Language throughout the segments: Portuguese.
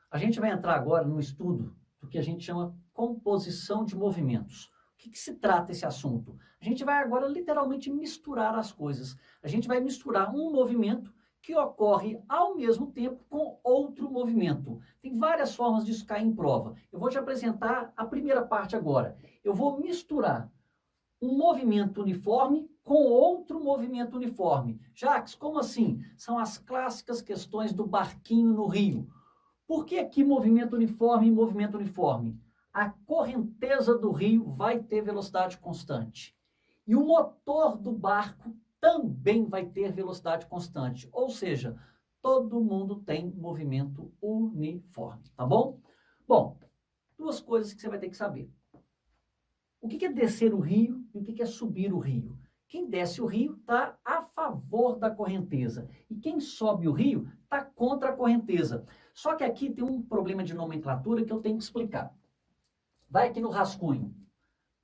A gente vai entrar agora no estudo do que a gente chama composição de movimentos. O que se trata esse assunto? A gente vai agora literalmente misturar as coisas. A gente vai misturar um movimento que ocorre ao mesmo tempo com outro movimento. Tem várias formas disso cair em prova. Eu vou te apresentar a primeira parte agora. Eu vou misturar um movimento uniforme com outro movimento uniforme. Jacques, como assim? São as clássicas questões do barquinho no rio. Por que aqui movimento uniforme e movimento uniforme? A correnteza do rio vai ter velocidade constante. E o motor do barco também vai ter velocidade constante. Ou seja, todo mundo tem movimento uniforme, tá bom? Bom, duas coisas que você vai ter que saber. O que é descer o rio e o que é subir o rio? Quem desce o rio está a favor da correnteza. E quem sobe o rio está contra a correnteza. Só que aqui tem um problema de nomenclatura que eu tenho que explicar. Vai aqui no rascunho.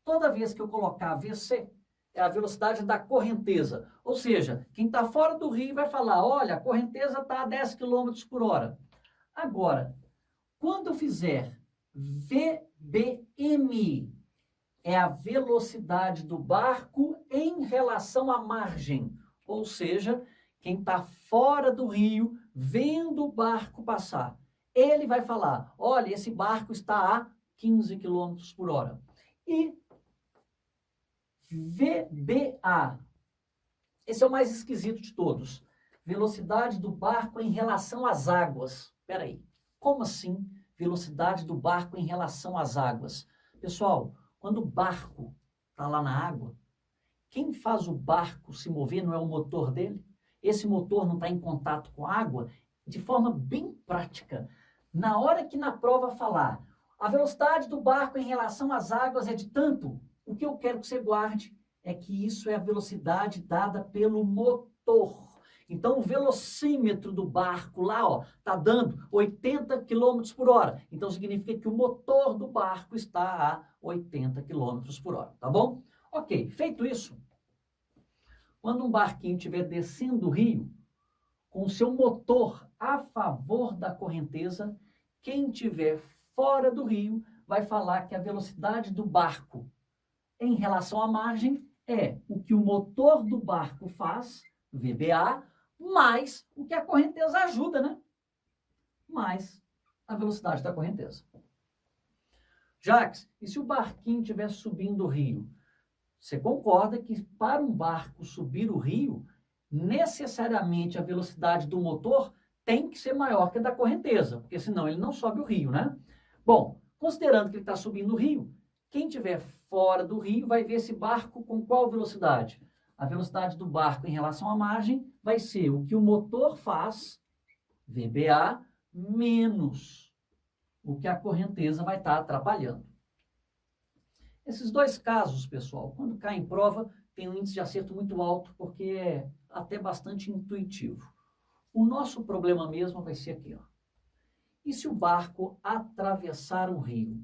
Toda vez que eu colocar VC, é a velocidade da correnteza. Ou seja, quem está fora do rio vai falar, olha, a correnteza está a 10 km por hora. Agora, quando eu fizer VBM, é a velocidade do barco em relação à margem. Ou seja, quem está fora do rio, vendo o barco passar, ele vai falar, olha, esse barco está a 15 km por hora. E VBA, esse é o mais esquisito de todos. Velocidade do barco em relação às águas. Espera aí, como assim velocidade do barco em relação às águas? Pessoal, quando o barco está lá na água, quem faz o barco se mover não é o motor dele? Esse motor não está em contato com a água? De forma bem prática, na hora que na prova falar a velocidade do barco em relação às águas é de tanto, o que eu quero que você guarde é que isso é a velocidade dada pelo motor. Então, o velocímetro do barco lá, ó, está dando 80 km por hora. Então, significa que o motor do barco está a 80 km por hora, tá bom? Ok, feito isso, quando um barquinho estiver descendo o rio, com o seu motor a favor da correnteza, quem estiver fora do rio vai falar que a velocidade do barco em relação à margem é o que o motor do barco faz, VBA, mais o que a correnteza ajuda, né? Mais a velocidade da correnteza. Jacques, e se o barquinho estiver subindo o rio? Você concorda que para um barco subir o rio, necessariamente a velocidade do motor tem que ser maior que a da correnteza, porque senão ele não sobe o rio, né? Bom, considerando que ele está subindo o rio, quem estiver fora do rio vai ver esse barco com qual velocidade? A velocidade do barco em relação à margem vai ser o que o motor faz, VBA, menos o que a correnteza vai estar atrapalhando. Esses dois casos, pessoal, quando cai em prova, tem um índice de acerto muito alto, porque é até bastante intuitivo. O nosso problema mesmo vai ser aqui, ó. E se o barco atravessar um rio?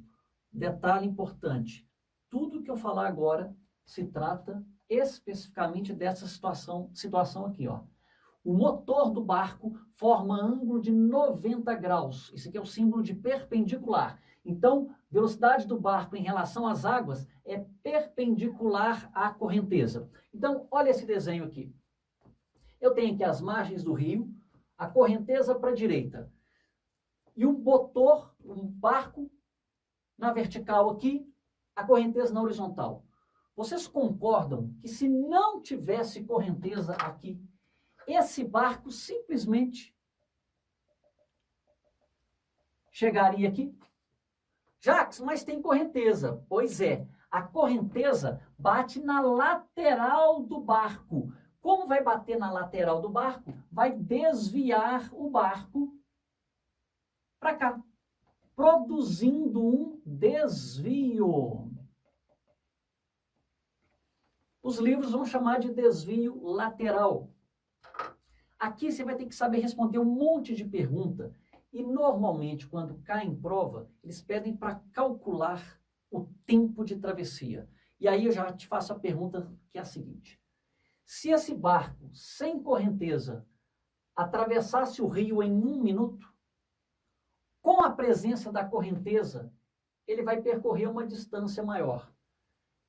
Detalhe importante, tudo que eu falar agora se trata especificamente dessa situação aqui, ó. O motor do barco forma ângulo de 90 graus. Isso aqui é o símbolo de perpendicular. Então, velocidade do barco em relação às águas é perpendicular à correnteza. Então, olha esse desenho aqui. Eu tenho aqui as margens do rio, a correnteza para a direita. E o motor, um barco, na vertical aqui, a correnteza na horizontal. Vocês concordam que se não tivesse correnteza aqui, esse barco simplesmente chegaria aqui? Jacques, mas tem correnteza. Pois é, a correnteza bate na lateral do barco. Como vai bater na lateral do barco? Vai desviar o barco para cá, produzindo um desvio. Os livros vão chamar de desvio lateral. Aqui você vai ter que saber responder um monte de pergunta. E normalmente, quando cai em prova, eles pedem para calcular o tempo de travessia. E aí eu já te faço a pergunta que é a seguinte. Se esse barco, sem correnteza, atravessasse o rio em 1 minuto, Com a presença da correnteza, ele vai percorrer uma distância maior.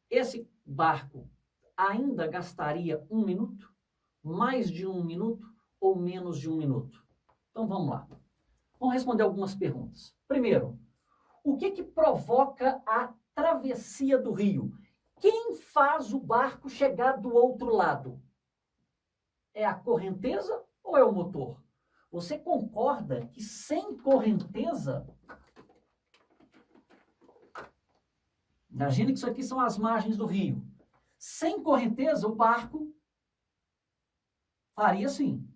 Esse barco ainda gastaria 1 minuto? Mais de 1 minuto ou menos de 1 minuto? Então vamos lá. Vamos responder algumas perguntas. Primeiro, o que provoca a travessia do rio? Quem faz o barco chegar do outro lado? É a correnteza ou é o motor? Você concorda que sem correnteza... Imagine que isso aqui são as margens do rio. Sem correnteza, o barco faria assim.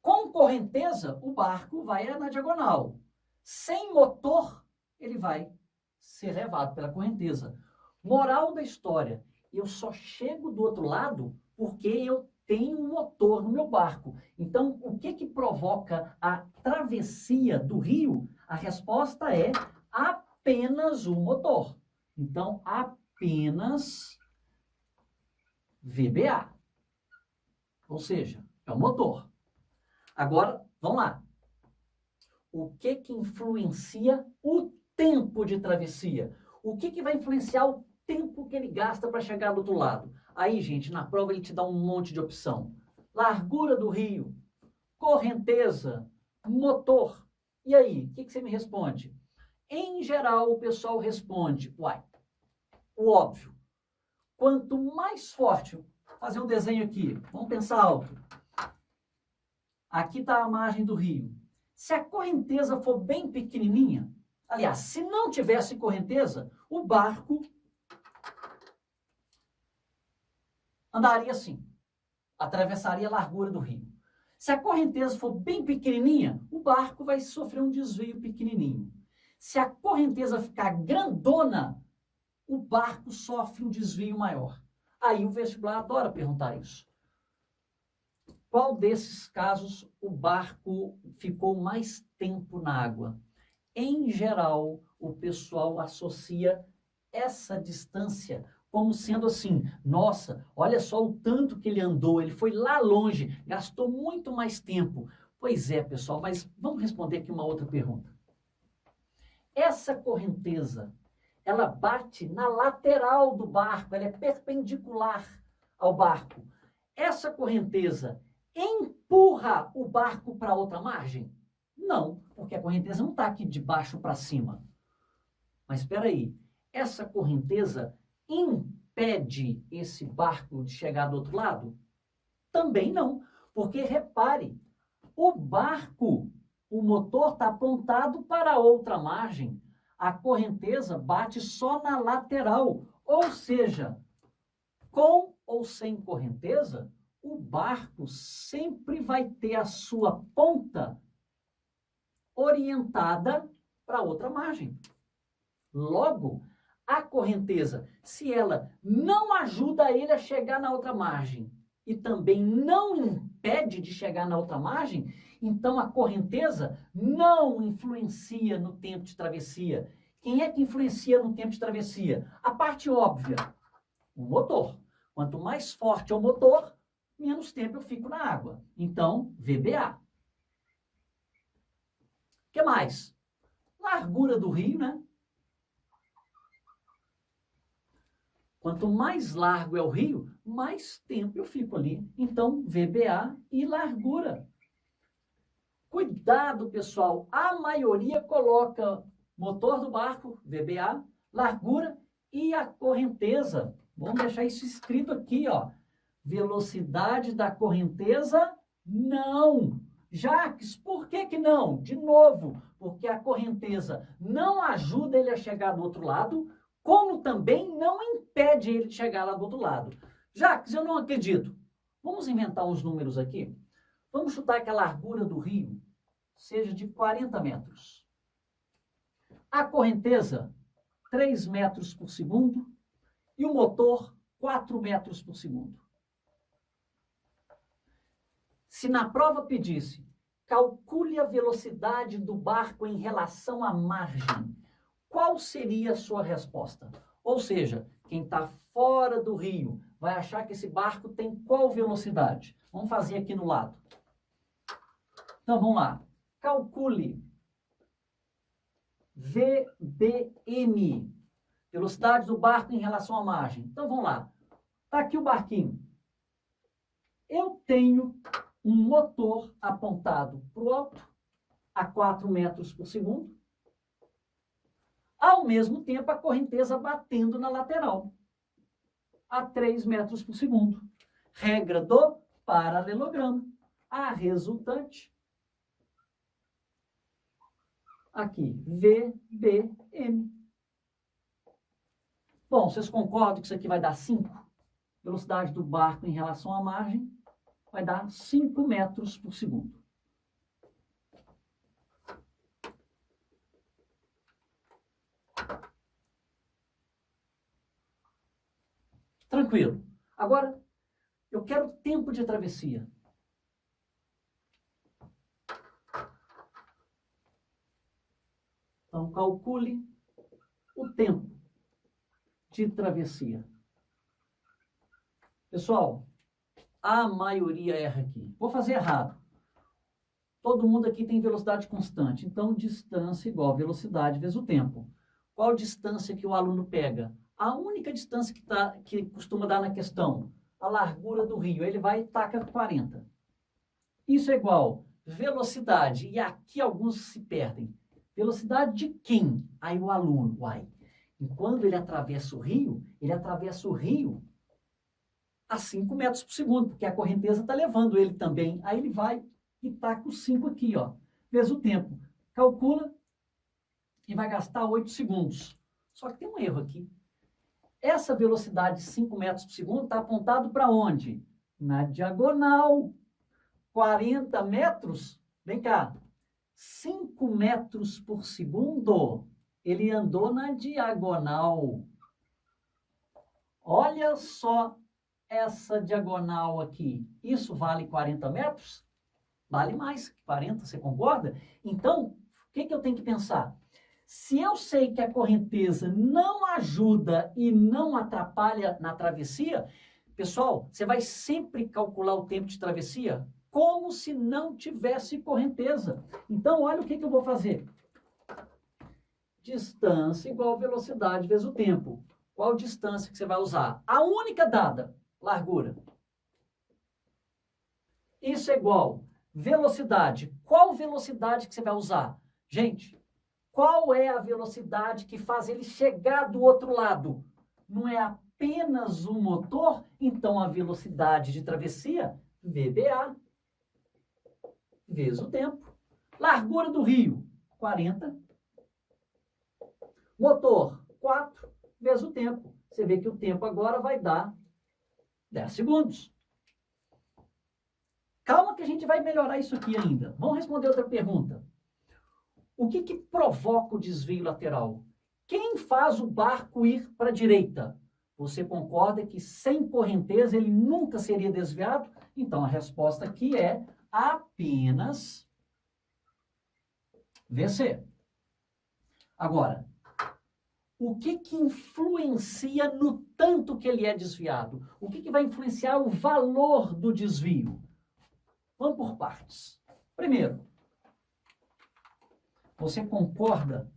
Com correnteza, o barco vai na diagonal. Sem motor, ele vai ser levado pela correnteza. Moral da história, eu só chego do outro lado porque eu tenho um motor no meu barco. Então, o que provoca a travessia do rio? A resposta é apenas o motor. Então, apenas VBA. Ou seja, é o motor. Agora, vamos lá. O que influencia o tempo de travessia? O que vai influenciar o tempo que ele gasta para chegar do outro lado? Aí, gente, na prova ele te dá um monte de opção. Largura do rio, correnteza, motor. E aí, o que você me responde? Em geral, o pessoal responde, uai, o óbvio. Quanto mais forte, vou fazer um desenho aqui, vamos pensar alto. Aqui está a margem do rio. Se a correnteza for bem pequenininha, aliás, se não tivesse correnteza, o barco andaria assim, atravessaria a largura do rio. Se a correnteza for bem pequenininha, o barco vai sofrer um desvio pequenininho. Se a correnteza ficar grandona, o barco sofre um desvio maior. Aí o vestibular adora perguntar isso. Qual desses casos o barco ficou mais tempo na água? Em geral, o pessoal associa essa distância como sendo assim, nossa, olha só o tanto que ele andou, ele foi lá longe, gastou muito mais tempo. Pois é, pessoal, mas vamos responder aqui uma outra pergunta. Essa correnteza, ela bate na lateral do barco, ela é perpendicular ao barco. Essa correnteza empurra o barco para outra margem? Não, porque a correnteza não está aqui de baixo para cima. Mas espera aí, essa correnteza impede esse barco de chegar do outro lado? Também não, porque repare, o barco, o motor está apontado para outra margem. A correnteza bate só na lateral, ou seja, com ou sem correnteza, o barco sempre vai ter a sua ponta orientada para outra margem. Logo, a correnteza, se ela não ajuda ele a chegar na outra margem e também não impede de chegar na outra margem, então a correnteza não influencia no tempo de travessia. Quem é que influencia no tempo de travessia? A parte óbvia, o motor. Quanto mais forte é o motor, menos tempo eu fico na água. Então, VBA. O que mais? Largura do rio, né? Quanto mais largo é o rio, mais tempo eu fico ali. Então, VBA e largura. Cuidado, pessoal. A maioria coloca motor do barco, VBA, largura e a correnteza. Vamos deixar isso escrito aqui, ó. Velocidade da correnteza, não. Jacques, por que não? De novo, porque a correnteza não ajuda ele a chegar do outro lado, como também não impede ele de chegar lá do outro lado. Jacques, eu não acredito. Vamos inventar uns números aqui? Vamos chutar que a largura do rio seja de 40 metros. A correnteza, 3 metros por segundo e o motor, 4 metros por segundo. Se na prova pedisse, calcule a velocidade do barco em relação à margem, qual seria a sua resposta? Ou seja, quem está fora do rio vai achar que esse barco tem qual velocidade? Vamos fazer aqui no lado. Então, vamos lá. Calcule VBM. Velocidade do barco em relação à margem. Então, vamos lá. Está aqui o barquinho. Eu tenho um motor apontado para o alto, a 4 metros por segundo. Ao mesmo tempo, a correnteza batendo na lateral, a 3 metros por segundo. Regra do paralelogramo. A resultante, aqui, VBM. Bom, vocês concordam que isso aqui vai dar 5? Velocidade do barco em relação à margem vai dar 5 metros por segundo. Tranquilo. Agora, eu quero tempo de travessia. Então, calcule o tempo de travessia. Pessoal, a maioria erra aqui. Vou fazer errado. Todo mundo aqui tem velocidade constante. Então, distância igual velocidade vezes o tempo. Qual distância que o aluno pega? A única distância que costuma dar na questão, a largura do rio. Ele vai e taca 40. Isso é igual velocidade. E aqui alguns se perdem. Velocidade de quem? Aí o aluno. Uai. E quando ele atravessa o rio a 5 metros por segundo, porque a correnteza está levando ele também. Aí ele vai e taca os 5 aqui, ó. Vezes o tempo. Calcula e vai gastar 8 segundos. Só que tem um erro aqui. Essa velocidade de 5 metros por segundo está apontado para onde? Na diagonal. 40 metros, vem cá, 5 metros por segundo, ele andou na diagonal. Olha só essa diagonal aqui. Isso vale 40 metros? Vale mais que 40, você concorda? Então, o que eu tenho que pensar? Se eu sei que a correnteza não ajuda e não atrapalha na travessia, pessoal, você vai sempre calcular o tempo de travessia como se não tivesse correnteza. Então, olha o que eu vou fazer. Distância igual velocidade vezes o tempo. Qual distância que você vai usar? A única dada, largura. Isso é igual velocidade. Qual velocidade que você vai usar? Gente, qual é a velocidade que faz ele chegar do outro lado? Não é apenas o motor? Então, a velocidade de travessia, VBA, vezes o tempo. Largura do rio, 40. Motor, 4, vezes o tempo. Você vê que o tempo agora vai dar 10 segundos. Calma que a gente vai melhorar isso aqui ainda. Vamos responder outra pergunta. O que provoca o desvio lateral? Quem faz o barco ir para a direita? Você concorda que sem correnteza ele nunca seria desviado? Então a resposta aqui é apenas VC. Agora, o que influencia no tanto que ele é desviado? O que vai influenciar o valor do desvio? Vamos por partes. Primeiro, você concorda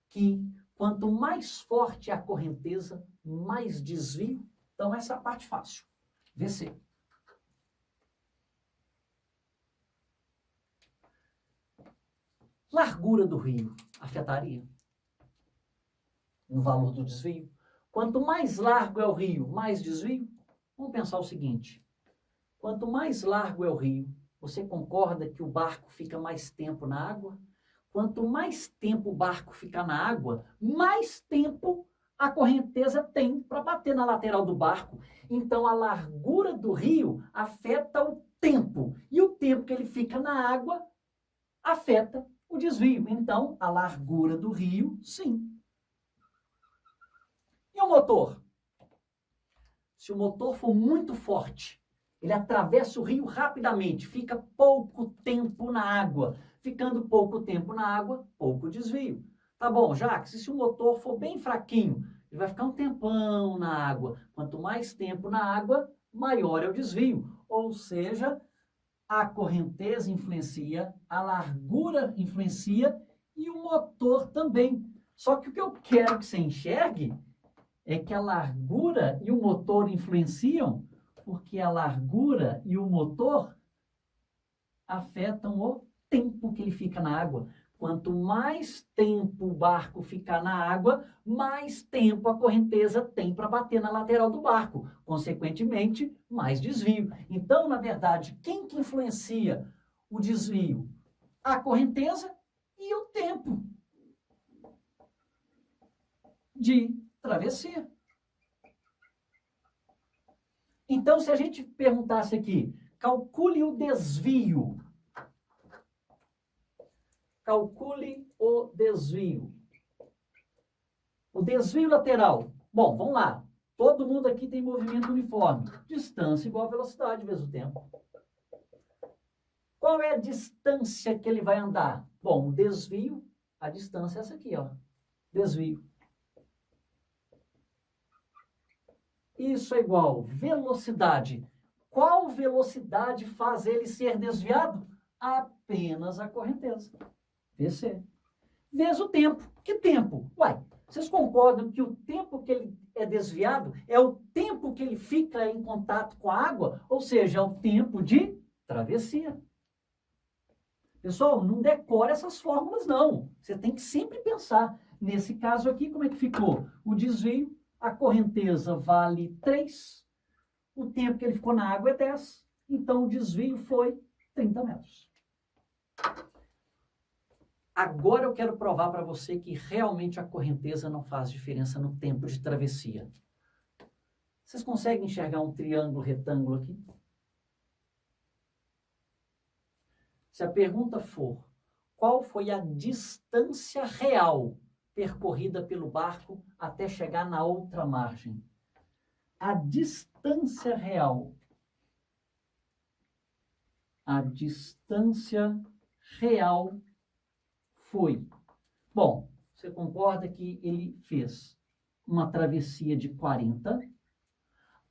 que quanto mais forte a correnteza, mais desvio? Então, essa é a parte fácil. VC. Largura do rio afetaria no valor do desvio? Quanto mais largo é o rio, mais desvio? Vamos pensar o seguinte. Quanto mais largo é o rio, você concorda que o barco fica mais tempo na água? Quanto mais tempo o barco fica na água, mais tempo a correnteza tem para bater na lateral do barco. Então, a largura do rio afeta o tempo. E o tempo que ele fica na água afeta o desvio. Então, a largura do rio, sim. E o motor? Se o motor for muito forte, ele atravessa o rio rapidamente, fica pouco tempo na água. Ficando pouco tempo na água, pouco desvio. Tá bom, Jacques, e se o motor for bem fraquinho? Ele vai ficar um tempão na água. Quanto mais tempo na água, maior é o desvio. Ou seja, a correnteza influencia, a largura influencia e o motor também. Só que o que eu quero que você enxergue é que a largura e o motor influenciam, porque a largura e o motor afetam o tempo que ele fica na água. Quanto mais tempo o barco ficar na água, mais tempo a correnteza tem para bater na lateral do barco. Consequentemente, mais desvio. Então, na verdade, quem que influencia o desvio? A correnteza e o tempo de travessia. Então, se a gente perguntasse aqui, calcule o desvio. Calcule o desvio. O desvio lateral. Bom, vamos lá. Todo mundo aqui tem movimento uniforme. Distância igual a velocidade vezes o tempo. Qual é a distância que ele vai andar? Bom, o desvio, a distância é essa aqui, ó. Desvio. Isso é igual velocidade. Qual velocidade faz ele ser desviado? Apenas a correnteza. VC. Vezes o tempo. Que tempo? Uai, vocês concordam que o tempo que ele é desviado é o tempo que ele fica em contato com a água? Ou seja, é o tempo de travessia. Pessoal, não decora essas fórmulas, não. Você tem que sempre pensar. Nesse caso aqui, como é que ficou? O desvio, a correnteza vale 3, o tempo que ele ficou na água é 10, então o desvio foi 30 metros. Agora eu quero provar para você que realmente a correnteza não faz diferença no tempo de travessia. Vocês conseguem enxergar um triângulo retângulo aqui? Se a pergunta for, qual foi a distância real percorrida pelo barco até chegar na outra margem? A distância real. A distância real foi. Bom, você concorda que ele fez uma travessia de 40,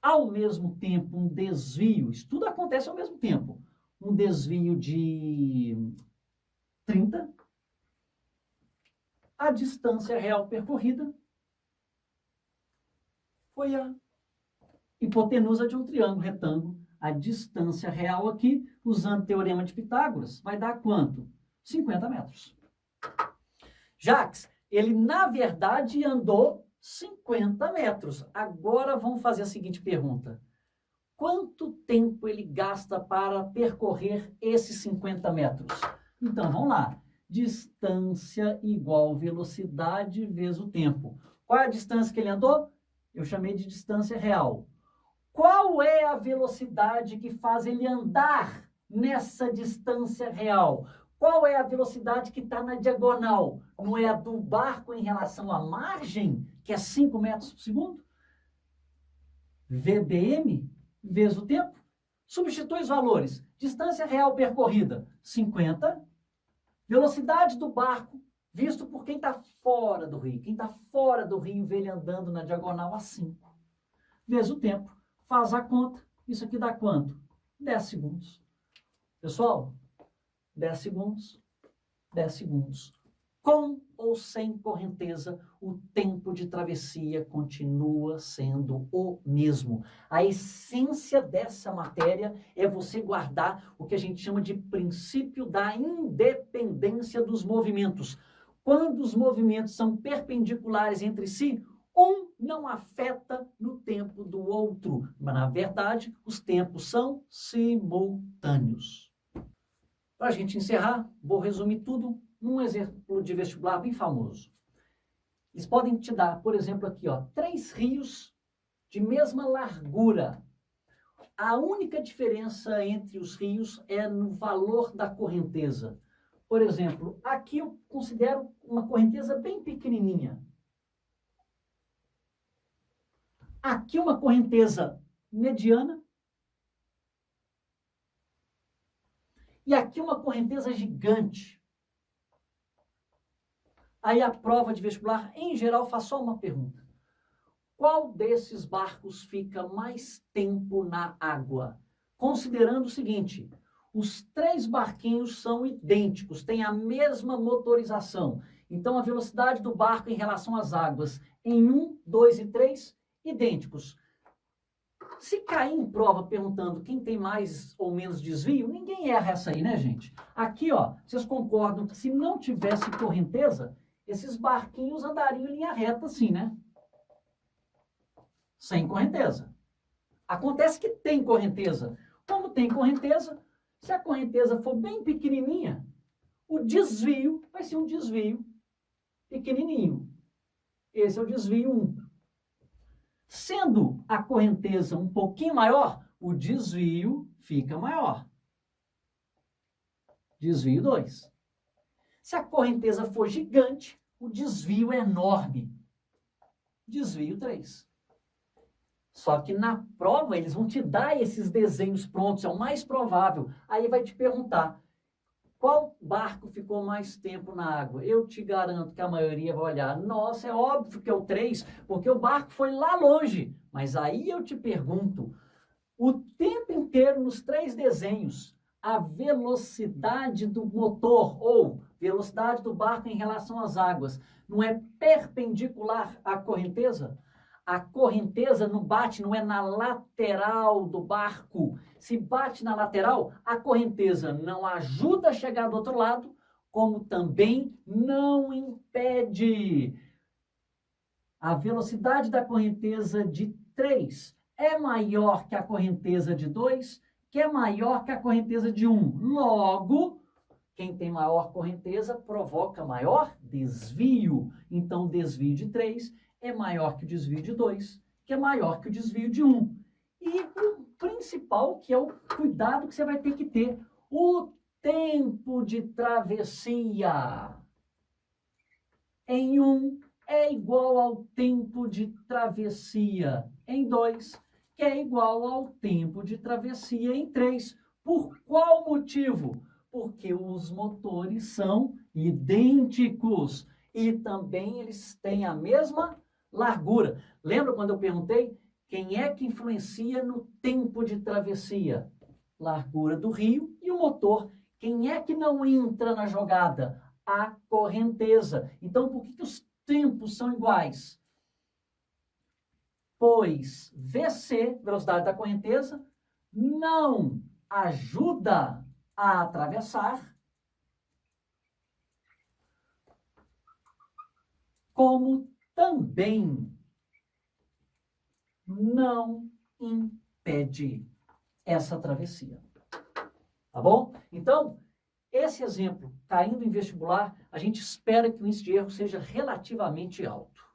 ao mesmo tempo um desvio, isso tudo acontece ao mesmo tempo, um desvio de 30, a distância real percorrida foi a hipotenusa de um triângulo retângulo. A distância real aqui, usando o teorema de Pitágoras, vai dar quanto? 50 metros. Jacques, ele na verdade andou 50 metros. Agora vamos fazer a seguinte pergunta. Quanto tempo ele gasta para percorrer esses 50 metros? Então, vamos lá. Distância igual velocidade vezes o tempo. Qual é a distância que ele andou? Eu chamei de distância real. Qual é a velocidade que faz ele andar nessa distância real? Qual é a velocidade que está na diagonal? Não é a do barco em relação à margem, que é 5 metros por segundo? VBM vezes o tempo. Substitui os valores. Distância real percorrida, 50. Velocidade do barco, visto por quem está fora do rio. Quem está fora do rio vê ele andando na diagonal a 5. Vezes o tempo. Faz a conta. Isso aqui dá quanto? 10 segundos. Pessoal, 10 segundos. 10 segundos. Com ou sem correnteza, o tempo de travessia continua sendo o mesmo. A essência dessa matéria é você guardar o que a gente chama de princípio da independência dos movimentos. Quando os movimentos são perpendiculares entre si, um não afeta no tempo do outro, mas na verdade os tempos são simultâneos. Para a gente encerrar, vou resumir tudo num exemplo de vestibular bem famoso. Eles podem te dar, por exemplo, aqui, ó, 3 rios de mesma largura. A única diferença entre os rios é no valor da correnteza. Por exemplo, aqui eu considero uma correnteza bem pequenininha. Aqui uma correnteza mediana. E aqui uma correnteza gigante. Aí a prova de vestibular, em geral, faz só uma pergunta. Qual desses barcos fica mais tempo na água? Considerando o seguinte, os 3 barquinhos são idênticos, têm a mesma motorização. Então, a velocidade do barco em relação às águas em 1, 2 e 3, idênticos. Se cair em prova perguntando quem tem mais ou menos desvio, ninguém erra essa aí, né, gente? Aqui, ó, vocês concordam que se não tivesse correnteza, esses barquinhos andariam em linha reta assim, né? Sem correnteza. Acontece que tem correnteza. Como tem correnteza, se a correnteza for bem pequenininha, o desvio vai ser um desvio pequenininho. Esse é o desvio 1. Sendo a correnteza um pouquinho maior, o desvio fica maior. Desvio 2. Se a correnteza for gigante, o desvio é enorme. Desvio 3. Só que na prova eles vão te dar esses desenhos prontos, é o mais provável. Aí vai te perguntar, qual barco ficou mais tempo na água? Eu te garanto que a maioria vai olhar, nossa, é óbvio que é o 3, porque o barco foi lá longe. Mas aí eu te pergunto, o tempo inteiro nos 3 desenhos, a velocidade do motor ou velocidade do barco em relação às águas não é perpendicular à correnteza? A correnteza não bate, não é na lateral do barco. Se bate na lateral, a correnteza não ajuda a chegar do outro lado, como também não impede. A velocidade da correnteza de 3 é maior que a correnteza de 2, que é maior que a correnteza de 1. Logo, quem tem maior correnteza provoca maior desvio. Então, o desvio de 3 é maior que o desvio de 2, que é maior que o desvio de 1. E o principal, que é o cuidado que você vai ter que ter, o tempo de travessia. Em 1 é igual ao tempo de travessia em 2, que é igual ao tempo de travessia em 3. Por qual motivo? Porque os motores são idênticos e também eles têm a mesma largura. Lembra quando eu perguntei quem é que influencia no tempo de travessia? Largura do rio e o motor. Quem é que não entra na jogada? A correnteza. Então, por que os tempos são iguais? Pois VC, velocidade da correnteza, não ajuda a atravessar, como também não impede essa travessia. Tá bom? Então, esse exemplo, caindo em vestibular, a gente espera que o índice de erro seja relativamente alto.